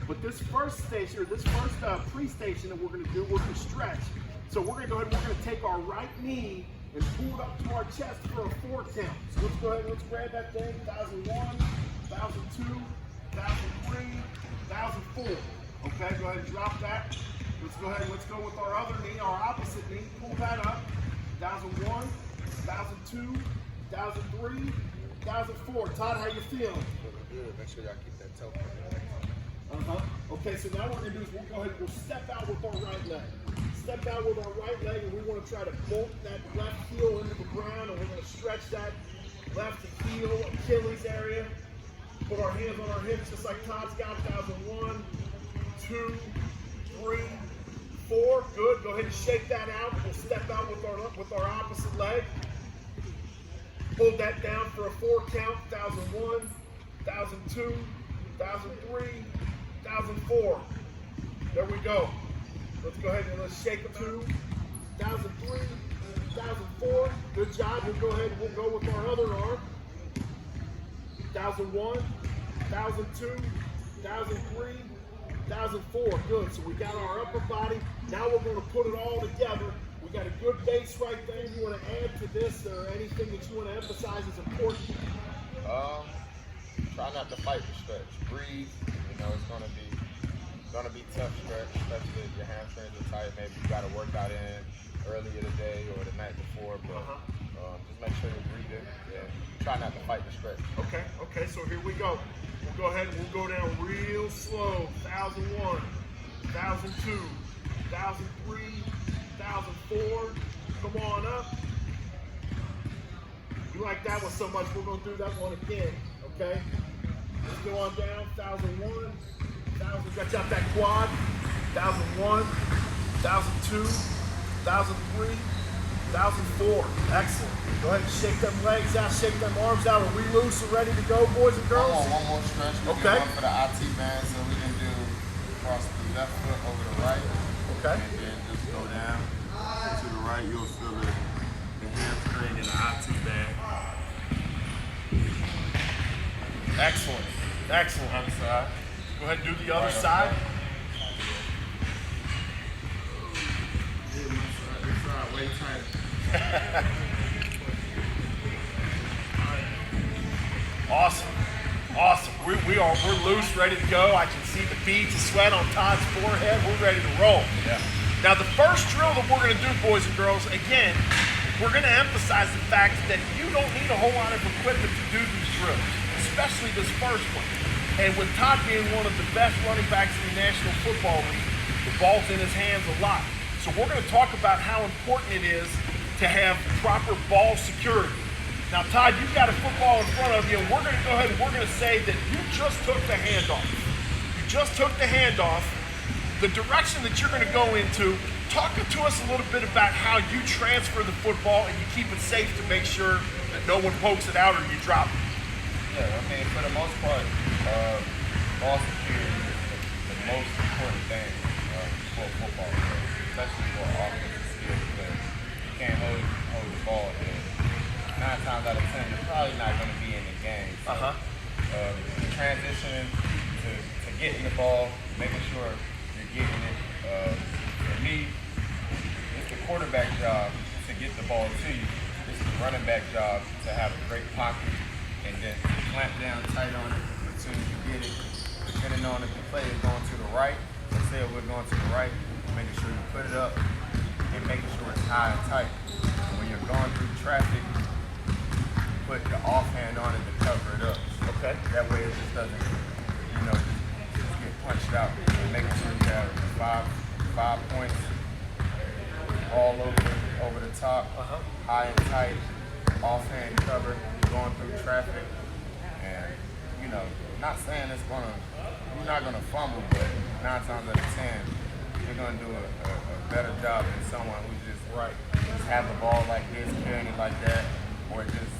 But this first station, or this first pre-station that we're going to do, we're going to stretch. So we're going to go ahead and we're going to take our right knee and pull it up to our chest for a 4 count. So let's go ahead and let's grab that thing. 1001, 1002, 1003, 1004. Okay, go ahead and drop that. Let's go ahead and let's go with our other knee, our opposite knee. Pull that up. 1001, 1002, 1003, 1004. Todd, how you feeling? Good. Make sure y'all keep that toe. Okay, so now what we're gonna do is we'll go ahead and we'll step out with our right leg. Step out with our right leg, and we want to try to bolt that left heel into the ground, and we're going to stretch that left heel, Achilles area. Put our hands on our hips just like Todd's got. 1, 2, 3, 4. Good. Go ahead and shake that out. We'll step out with our opposite leg. Hold that down for a 4 count. 1001, 1002, 1003, 1004. There we go. Let's go ahead and let's shake them out. 1003, 1004. Good job. We'll go ahead and we'll go with our other arm. 1001, 1002, 1003, 1004. Good. So we got our upper body. Now we're going to put it all together. We got a good base right there. You want to add to this or anything that you want to emphasize is important? Try not to fight the stretch. Breathe. You know, it's gonna be tough stretch, especially if your hamstrings are tight. Maybe you got to work out in earlier today or the night before, but just make sure you're breathing and try not to fight the stretch. Okay, so here we go. We'll go ahead and we'll go down real slow. 1001, 1002, 1003, 1004. Come on up. You like that one so much, we're going to do that one again, okay? Let's go on down. 1001, 1000. Got you out that quad. 1001, 1002, 1003, 1004. Excellent. Go ahead and shake them legs out, shake them arms out. Are we loose and ready to go, boys and girls? One more stretch. We okay. One for the IT band, so we can do cross the left foot over the right. Okay. And then just go down to the right. You'll feel the hamstring and the IT band. Excellent. Excellent. Other side. Go ahead and do the other side. This side way tighter. Awesome. Awesome. We're loose, ready to go. I can see the beads of sweat on Todd's forehead. We're ready to roll. Yeah. Now the first drill that we're going to do, boys and girls, again, we're going to emphasize the fact that you don't need a whole lot of equipment to do these drills, especially this first one. And with Todd being one of the best running backs in the National Football League, the ball's in his hands a lot. So we're going to talk about how important it is to have proper ball security. Now, Todd, you've got a football in front of you, and we're going to go ahead and we're going to say that you just took the handoff. You just took the handoff. The direction that you're going to go into, talk to us a little bit about how you transfer the football and you keep it safe to make sure that no one pokes it out or you drop it. Yeah, I mean, for the most part, ball security is the most important thing for football, especially for offensive skill players. You can't hold the ball there. 9 times out of 10, you're probably not going to be in the game. So, transitioning to getting the ball, making sure you're getting it. For me, it's the quarterback job to get the ball to you. It's the running back job to have a great pocket and then clamp down tight on it as soon as you get it. Depending on if the play is going to the right, let's say we're going to the right, making sure you put it up and making sure it's high and tight. And when you're going through traffic, put the offhand on it to cover it up. Okay. That way it just doesn't, just get punched out. And making sure you have 5 points all over the top, high and tight, offhand cover, going through traffic. And, not saying you're not gonna fumble, but 9 times out of 10, you're gonna do a better job than someone who just have the ball like this, carrying it like that, or just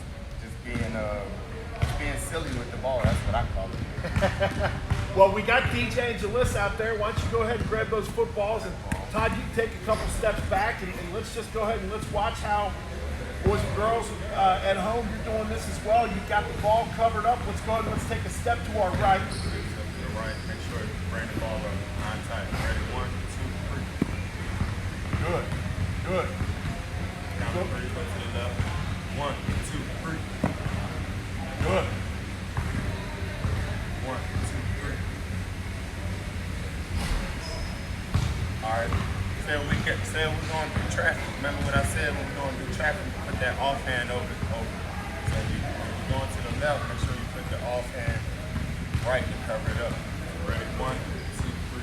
being silly with the ball. That's what I call it. Well, we got DJ and Jalissa out there. Why don't you go ahead and grab those footballs, and Todd, you can take a couple steps back, and let's just go ahead and let's watch how, boys and girls at home, you're doing this as well. You've got the ball covered up. Let's go ahead and let's take a step to our right. right. Make sure you bring the ball up on tight. Ready? 1, 2, 3. Good. Good. Count to 3, go to the left. 1, 2, 3. Good. 1, 2, 3. All right. Say we're going through traffic. Remember what I said when we're going through traffic? Put that offhand over. So when you're going to the left, make sure you put the offhand right to cover it up. Ready? 1, 2, 3.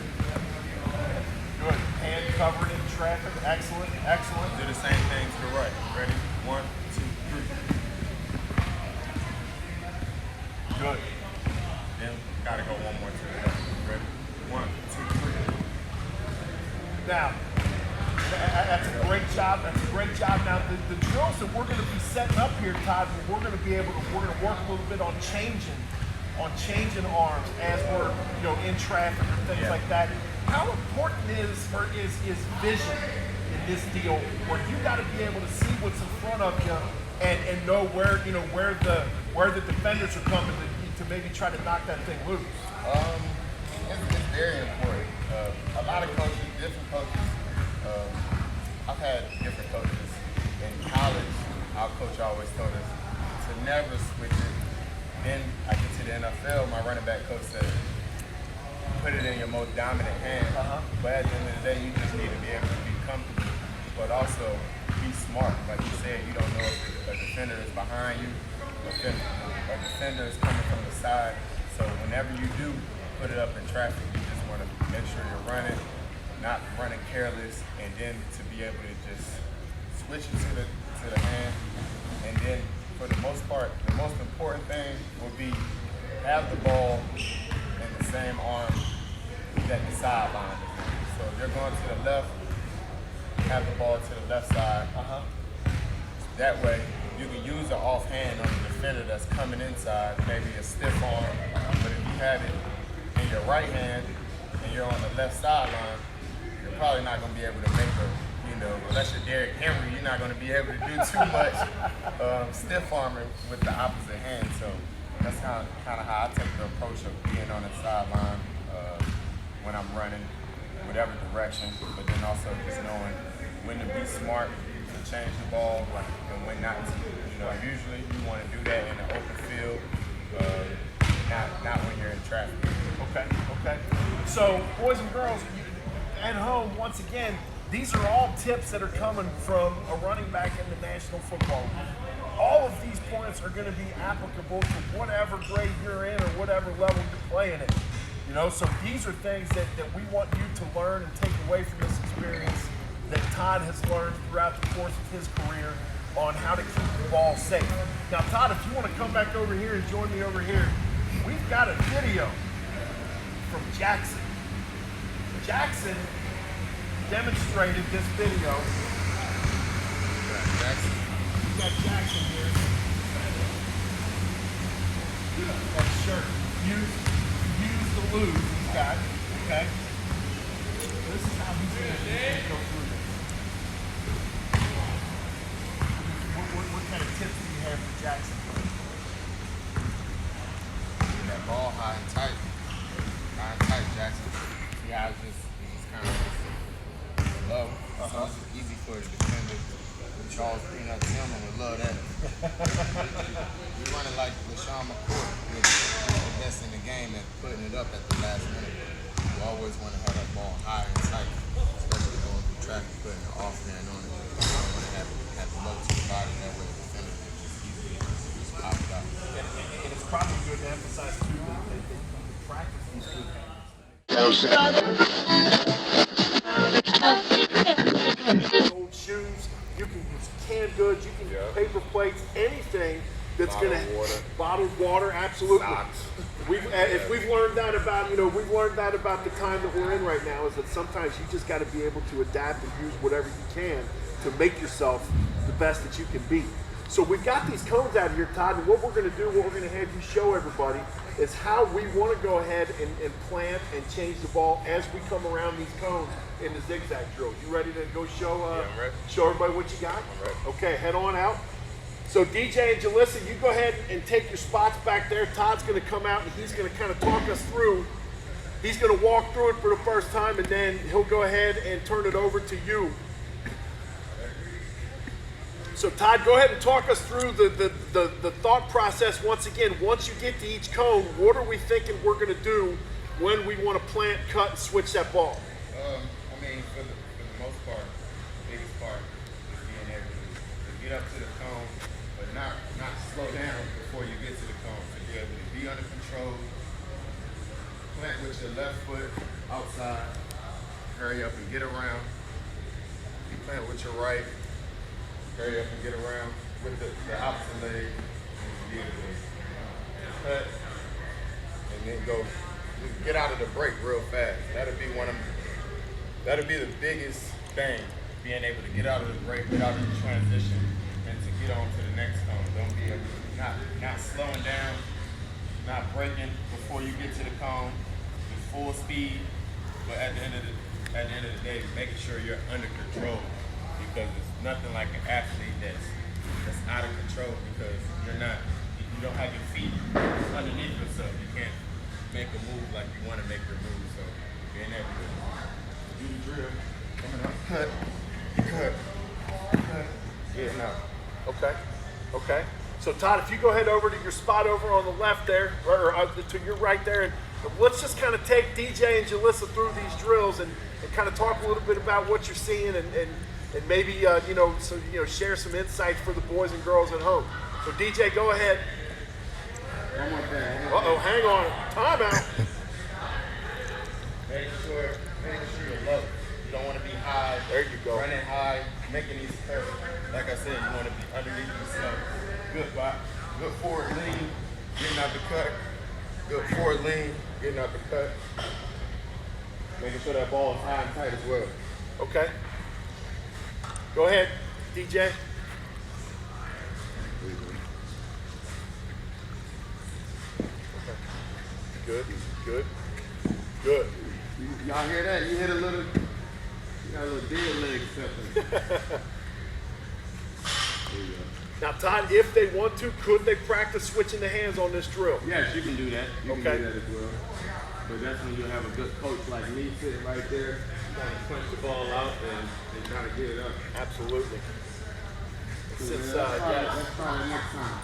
Good. Hand covered in traffic. Excellent. Excellent. Do the same thing to the right. Ready? 1, 2, 3. Good. Then gotta go one more to the left. Ready? 1, 2, 3. Now, that's a great job. That's a great job. Now, the drills that we're going to be setting up here, Todd, we're going to work a little bit on changing arms as we're in traffic or things like that. How important is vision in this deal, where you got to be able to see what's in front of you and know where the defenders are coming to maybe try to knock that thing loose? It's very important. A lot of coaches, different coaches. I've had different coaches in college. Our coach always told us to never switch it. Then I get to the NFL, my running back coach said, put it in your most dominant hand. But at the end of the day, you just need to be able to be comfortable, but also be smart. Like you said, you don't know if a defender is behind you, a defender is coming from the side. So whenever you do put it up in traffic, you just want to make sure you're running, not running careless, and then to be able to just switch it to the hand. And then for the most part, the most important thing will be have the ball in the same arm that the sideline is. So if you're going to the left, have the ball to the left side. That way you can use the offhand on the defender that's coming inside, maybe a stiff arm. But if you have it in your right hand and you're on the left sideline, you're probably not going to be able to make unless you're Derrick Henry, you're not going to be able to do too much stiff arming with the opposite hand. So that's kind of how I take the approach of being on the sideline when I'm running, whatever direction, but then also just knowing when to be smart to change the ball, and when not to. Usually you want to do that in the open field, not when you're in traffic. Okay. So, boys and girls, at home, once again, these are all tips that are coming from a running back in the National Football League. All of these points are going to be applicable to whatever grade you're in or whatever level you're playing at. So these are things that we want you to learn and take away from this experience that Todd has learned throughout the course of his career on how to keep the ball safe. Now, Todd, if you want to come back over here and join me over here, we've got a video from Jackson. Jackson demonstrated this video. We got Jackson here. That shirt. Use the lube he's got. Okay. This is how he's going to go through this. What kind of tips do you have for Jackson? Get that ball high and tight. Jackson. See how it's just kind of low. So it's easy for the defender. Charles Peanut Tillman would love that. We running like LaShawn McCourt, who's the best in the game at putting it up at the last minute. You always want to have that ball high and tight, especially going through traffic, putting the offhand on it. You don't want to have it low to the body, that way the defender can just easily just pop it out. And it's probably good to emphasize too that you practice these good hands. Old shoes, you can use canned goods, you can use paper plates, anything that's going to bottled water, absolutely. Socks. If we've learned that about, we've learned that about the time that we're in right now, is that sometimes you just got to be able to adapt and use whatever you can to make yourself the best that you can be. So we've got these cones out here, Todd, and what we're going to do, what we're going to have you show everybody is how we want to go ahead and plant and change the ball as we come around these cones in the zigzag drill. You ready to go show show everybody what you got? I'm ready. Okay, head on out. So DJ and Jalissa, you go ahead and take your spots back there. Todd's going to come out and he's going to kind of talk us through He's going to walk through it for the first time, and then he'll go ahead and turn it over to you. So Todd, go ahead and talk us through the thought process once again. Once you get to each cone, what are we thinking we're going to do when we want to plant, cut, and switch that ball? I mean, for the most part, the biggest part is being able to get up to the cone, but not slow down before you get to the cone. To be able to be under control, plant with your left foot outside, hurry up and get around. Plant with your right, hurry up and get around with the opposite leg, and be able to cut, and then go. Get out of the break real fast. That'll be the biggest thing. Being able to get out of the break, get out of the transition, and to get on to the next cone. Don't be not slowing down, not breaking before you get to the cone. Just full speed, but at the end of the day, making sure you're under control, because it's nothing like an athlete that's out of control, because you don't have your feet underneath yourself. You can't make a move like you want to make your move. So being able to do the drill, coming up, cut, getting out. Okay. So Todd, if you go ahead over to your spot over on the left there, or to your right there, and let's just kind of take DJ and Jalissa through these drills and kind of talk a little bit about what you're seeing and maybe share some insights for the boys and girls at home. So DJ, go ahead. One more thing. Hang on. Timeout. Making sure you're low. You don't want to be high. There you go. Running high, making these cuts. Like I said, you want to be underneath yourself. Good forward lean, getting out the cut. Good forward lean, getting out the cut. Making sure that ball is high and tight as well. Okay. Go ahead, DJ. Good. Y'all hear that? You got a little dead leg something. Now, Todd, if they want to, could they practice switching the hands on this drill? Yes, you can do that. You Okay. can do that as well. But that's when you'll have a good coach like me sitting right there, trying to punch the ball out and trying to get it up. Absolutely. Let's try it next time.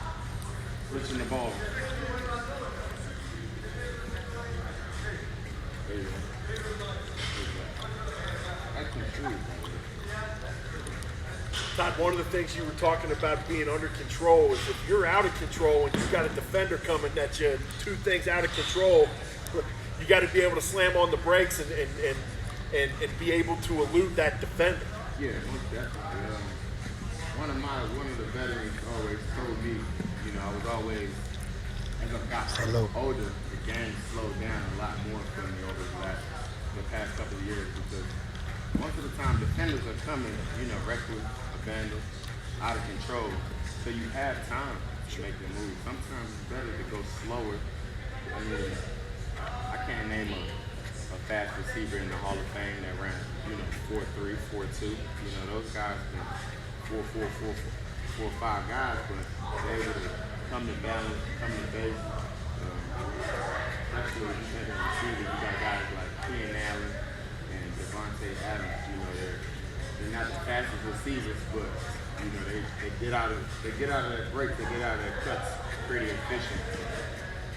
Switching the ball. There you go. That's control. Todd, one of the things you were talking about being under control is if you're out of control and you've got a defender coming at you, two things out of control, you got to be able to slam on the brakes and be able to elude that defender. Yeah, most definitely. One of the veterans always told me, I was always, as I got older, the game slowed down a lot more for me over the past couple of years, because most of the time defenders are coming, reckless, abandoned, out of control. So you have time to make the move. Sometimes it's better to go slower. I mean, I can't name a fast receiver in the Hall of Fame that ran, 4.3, 4.2. Those guys been 4.4, 4.5 guys, but they're able to come to balance, come to base. Especially when you think of receivers, you got guys like Keenan Allen and Devontae Adams. They're not the fastest receivers, but they get out of that break, they get out of that cuts pretty efficient.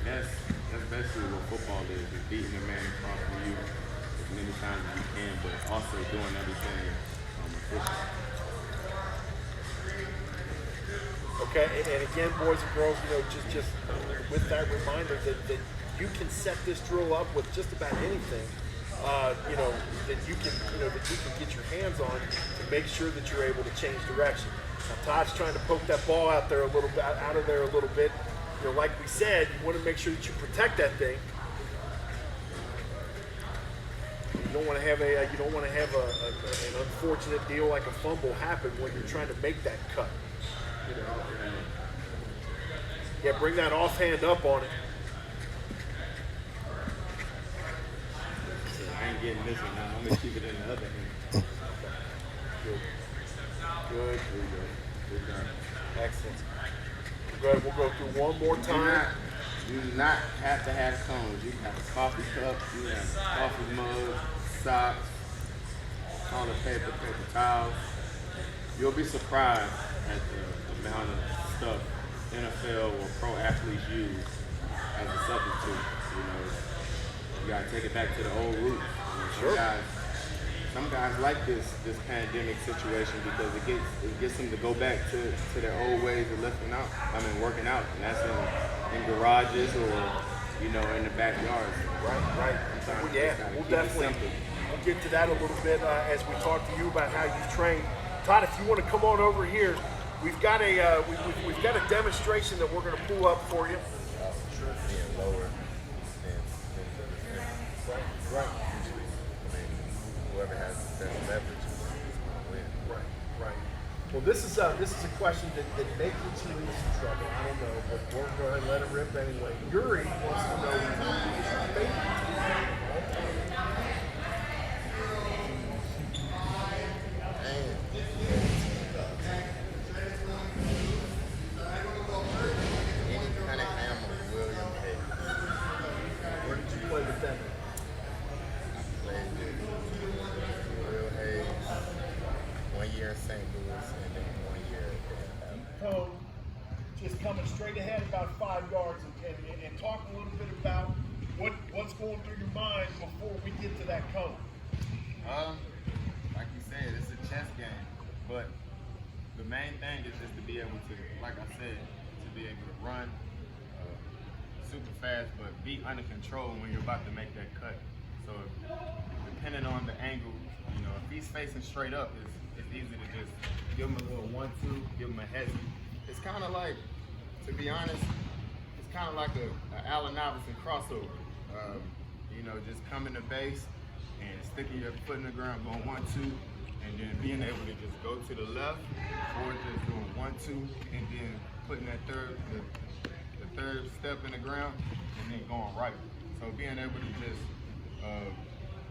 That's basically what football is beating the man across from you as many times as you can, but also doing everything efficient. Okay, and again, boys and girls, just with that reminder that you can set this drill up with just about anything, that you can get your hands on to make sure that you're able to change direction. Now, Todd's trying to poke that ball out of there a little bit. Like we said, you want to make sure that you protect that thing. You don't want to have an unfortunate deal like a fumble happen when you're trying to make that cut. Yeah, bring that offhand up on it. I ain't getting this one now. I'm gonna keep it in the other hand. Good. Excellent. Good. We'll go through one more time. You do not have to have cones. You can have a coffee cup, you can have a coffee mug, socks, toilet paper, paper towels. You'll be surprised at the amount of stuff NFL or pro athletes use as a substitute. You know, you gotta take it back to the old roots. You know, some guys like this pandemic situation because it gets them to go back to their old ways of working out, and that's in garages or in the backyards. Right. We'll definitely we'll get to that a little bit as we talk to you about how you train. Todd, if you want to come on over here, we've got a we've got a demonstration that we're going to pull up for you. Being lower than Right. usually. I mean, whoever has the best leverage is going to win. Right. Well, this is a question that may get you into some trouble. I don't know, but we're going to let it rip anyway. Yuri wants to know who is your favorite team of all time. Where did you play with them? Played with Will Hayes, 1 year in St. Louis, and then 1 year at Cone, just coming straight ahead about 5 yards and talk a little bit about what's going through your mind before we get to that cone. Like you said, it's a chess game, but the main thing is just to be able to, like I said, to be able to run super fast, but be under control when you're about to make that cut. So depending on the angle, if he's facing straight up, it's easy to just give him a little 1-2, give him a hezzy. It's kind of like, to be honest, it's kind of like a Allen Iverson crossover. Just coming to base and sticking your foot in the ground, going 1-2, and then being able to just go to the left, or just doing 1-2, and then putting that the third step in the ground, and then going right. So being able to just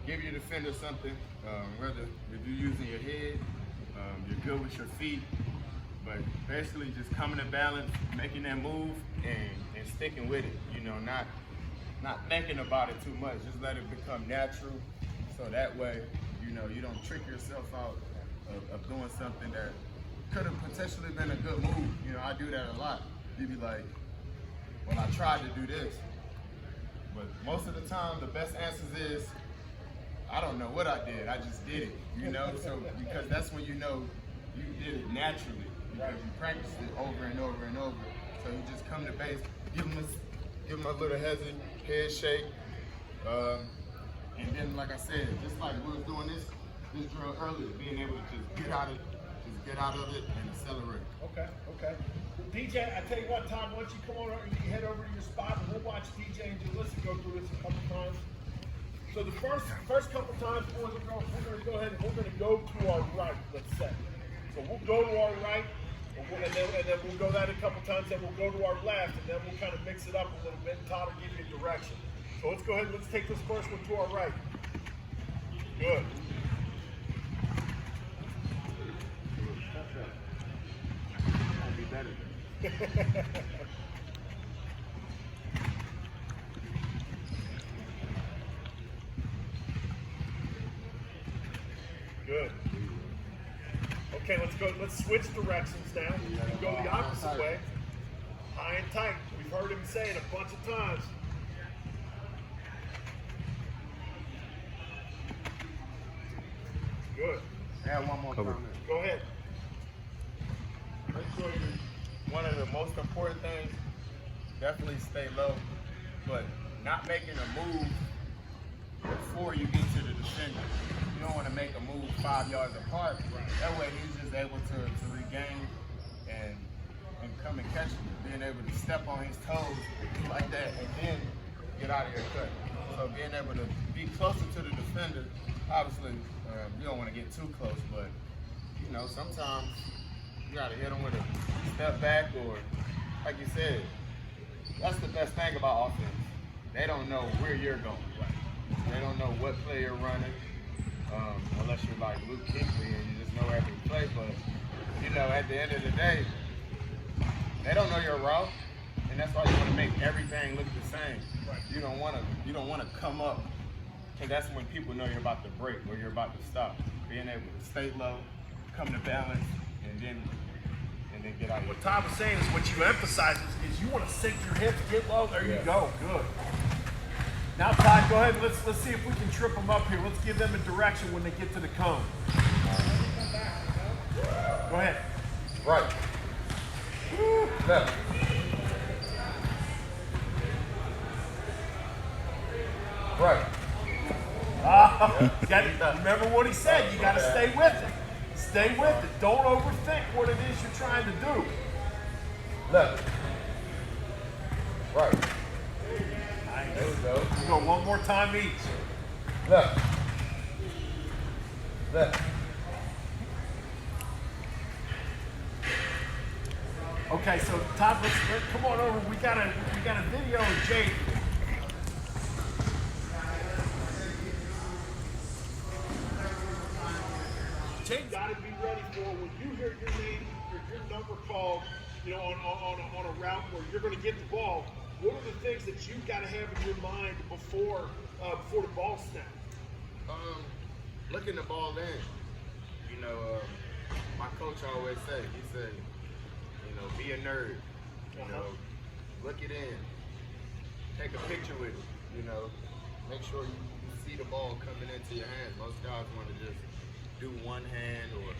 give your defender something, whether if you're using your head, you're good with your feet, but basically just coming to balance, making that move, and sticking with it. Not thinking about it too much. Just let it become natural, so that way, you don't trick yourself out of doing something that could have potentially been a good move. I do that a lot. You be like, well, I tried to do this, but most of the time, the best answers is, I don't know what I did. I just did it. So because that's when you did it naturally, because you practiced it over and over and over. So you just come to base, give them a little head shake, and then, like I said, just like we was doing this drill earlier, being able to just get out of it and accelerate. Okay. DJ, I tell you what, Todd, why don't you come on over, you head over to your spot, and we'll watch DJ and Jalissa go through this a couple times. So the first couple times, boys and girls, we're going to go ahead and we're going to go to our right, let's say. So we'll go to our right, and then we'll go that a couple times, then we'll go to our left, and then we'll kind of mix it up a little bit, and Todd will give you a direction. So let's go ahead and let's take this first one to our right. Good. That'd be better. Good. Okay, let's switch directions now. We can go the opposite way. High and tight. We've heard him say it a bunch of times. Good. Add one more comment. Go ahead. One of the most important things, definitely stay low, but not making a move before you get to the defender. You don't want to make a move 5 yards apart. That way he's just able to regain and come and catch you. Being able to step on his toes like that and then get out of your cut. So being able to be closer to the defender, obviously you don't want to get too close, but sometimes you got to hit him with a step back, or like you said, that's the best thing about offense. They don't know where you're going. They don't know what play you're running, unless you're like Luke Kuechly and you just know every play. But at the end of the day, they don't know your route, and that's why you want to make everything look the same. Right. You don't want to come up, because that's when people know you're about to break or you're about to stop. Being able to stay low, come to balance, and then get out. What Todd was saying is what you emphasize is you want to sink your hips, get low. There you go. Good. Now, Todd, go ahead. Let's see if we can trip them up here. Let's give them a direction when they get to the cone. Go ahead. Right. Left. Right. Remember what he said. You got to stay with it. Stay with it. Don't overthink what it is you're trying to do. Left. Right. Nice. There we go. We go one more time each. Left. Left. Okay, so Todd, let's come on over. We got a video of Jake. Jake got to be ready for when you hear your name or your number called, you know, on a route where you're going to get the ball. What are the things that you've got to have in your mind before the ball snap? Looking the ball in. You know, my coach always say, he said, you know, be a nerd. You know, look it in. Take a picture with it. You know, make sure you see the ball coming into your hands. Most guys want to just do one hand or,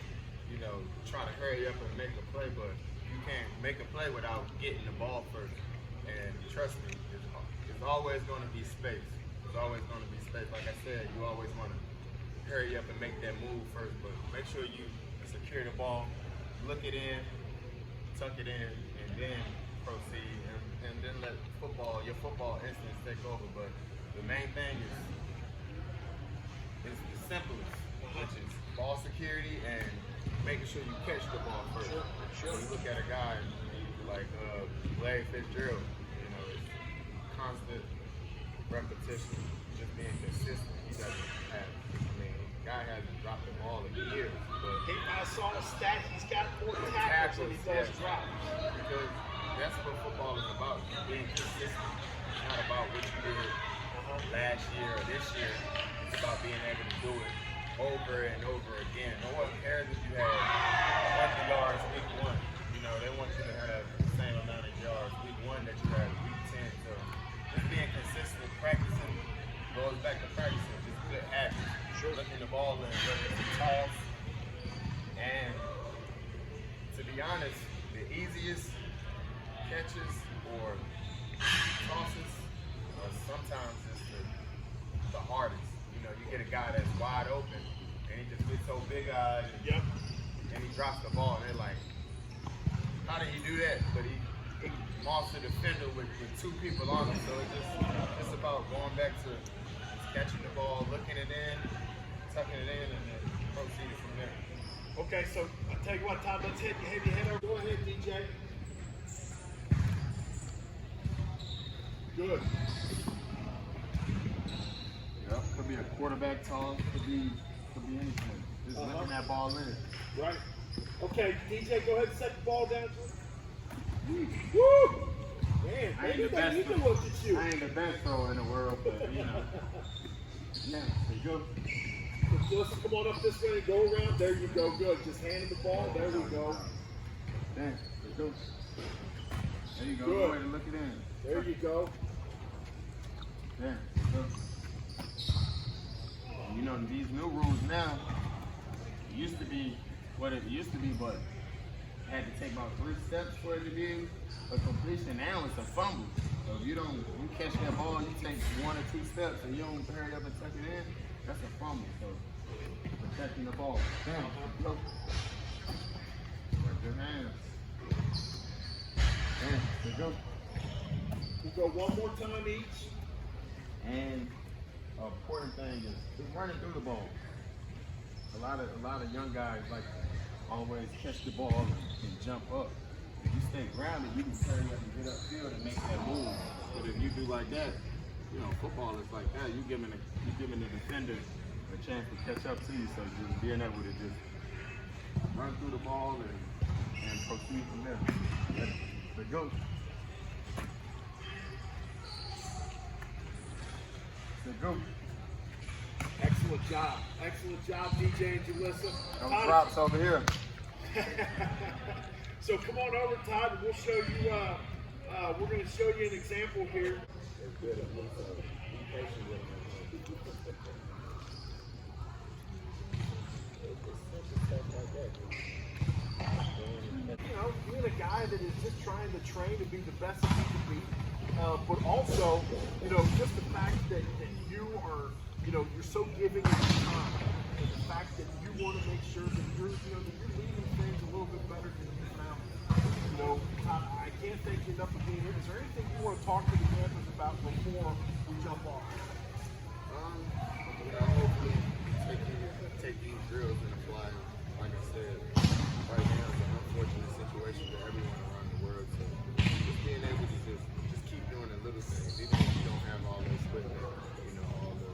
you know, try to hurry up and make a play, but you can't make a play without getting the ball first. And trust me, there's always going to be space. There's always going to be space. Like I said, you always want to hurry up and make that move first, but make sure you secure the ball, look it in, tuck it in, and then proceed, and then let your football instincts take over. But the main thing is the simplest, which is ball security and making sure you catch the ball first. Sure. When you look at a guy like Larry Fitzgerald, you know, it's constant repetition, just being consistent. He doesn't have, the guy hasn't dropped the ball in years. But I saw a stat, he's got more tackles than he does drops. Because that's what football is about, being consistent. It's not about what you did last year or this year. It's about being able to do it over and over again. No one cares if you had 100 yards week 1. You know, they want you to have the same amount of yards week 1 that you had week 10. So just being consistent, practicing, goes back to practicing, just good habits. Sure. Looking the ball in, whether it's a toss. And to be honest, the easiest catches or tosses are sometimes just the hardest. You know, you get a guy that's wide open and he just gets so big-eyed and he drops the ball and they're like, how did he do that? But he mossed the defender with 2 people on him. So it's about going back to catching the ball, looking it in, tucking it in, and then proceeding from there. Okay, so I'll tell you what, Todd, let's have your head over. Go ahead, DJ. Good. Yep, could be a quarterback toss, could be anything. Just looking that ball in. Right. Okay, DJ, go ahead and set the ball down. Woo! Man, I ain't the best thrower in the world, but you know. Yeah, there you go. Listen, come on up this way and go around. There you go. Good. Just hand him the ball. There we go. There you go. There you go. Good. Go ahead and look it in. There you go. There you go. You know, these new rules now, it used to be what it used to be, but had to take about 3 steps for it to be a completion. Now it's a fumble. So if you catch that ball, you take 1 or 2 steps and you don't hurry up and tuck it in, that's a fumble. So protecting the ball. Damn. Go. Good hands. Damn. There you go. We'll go one more time each. And an important thing is just running through the ball. A lot of young guys like to always catch the ball and jump up. If you stay grounded, you can turn up and get upfield and make that move. But if you do like that, you know, football is like that. You giving the defender a chance to catch up to you, so just being able to just run through the ball and proceed from there. Let's go. go. Excellent job. Excellent job, DJ and Jalissa. No Todd, props over here. so come on over, Todd, and we'll show you, we're going to show you an example here. You know, being a guy that is just trying to train to be the best that he can be, but also, you know, just the fact that you are, you know, you're so giving of your time, and the fact that you want to make sure that you're, you know, that you're leading things a little bit better than you found. You know, I can't thank you enough for being here. Is there anything you want to talk to the campers about before we jump off? You know, hopefully take these drills and apply them. Like I said, right now it's an unfortunate situation for everyone around the world. So just being able to just keep doing the little things, even if you don't have all the equipment, you know, all the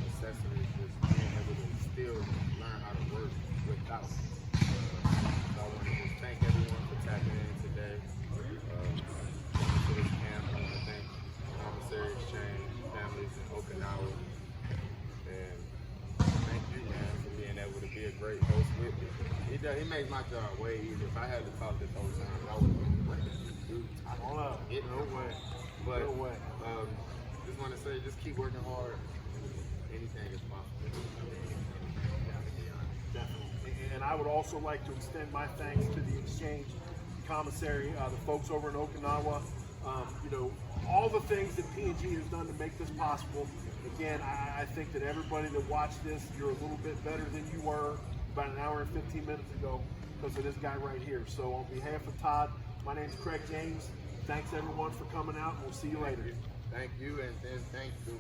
accessories, just being able to still learn how to work without. So I want to just thank everyone for tapping in today. To this camp, I want to thank Commissary Exchange, families in Okinawa, and thank you, man, for being able to be a great host with me. He makes my job way easier. If I had to talk this whole time, I would have been like, dude, I don't know. No way. But no way. Just want to say, just keep working hard. Anything is possible. Definitely. And I would also like to extend my thanks to the Exchange Commissary, the folks over in Okinawa. You know, all the things that P&G has done to make this possible. Again, I think that everybody that watched this, you're a little bit better than you were about an hour and 15 minutes ago because of this guy right here. So on behalf of Todd, my name's Craig James. Thanks everyone for coming out, and we'll see you later. Thank you, and then thank you.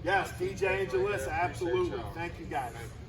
Yes, DJ and Jalissa, absolutely. Thank you guys. Thank you.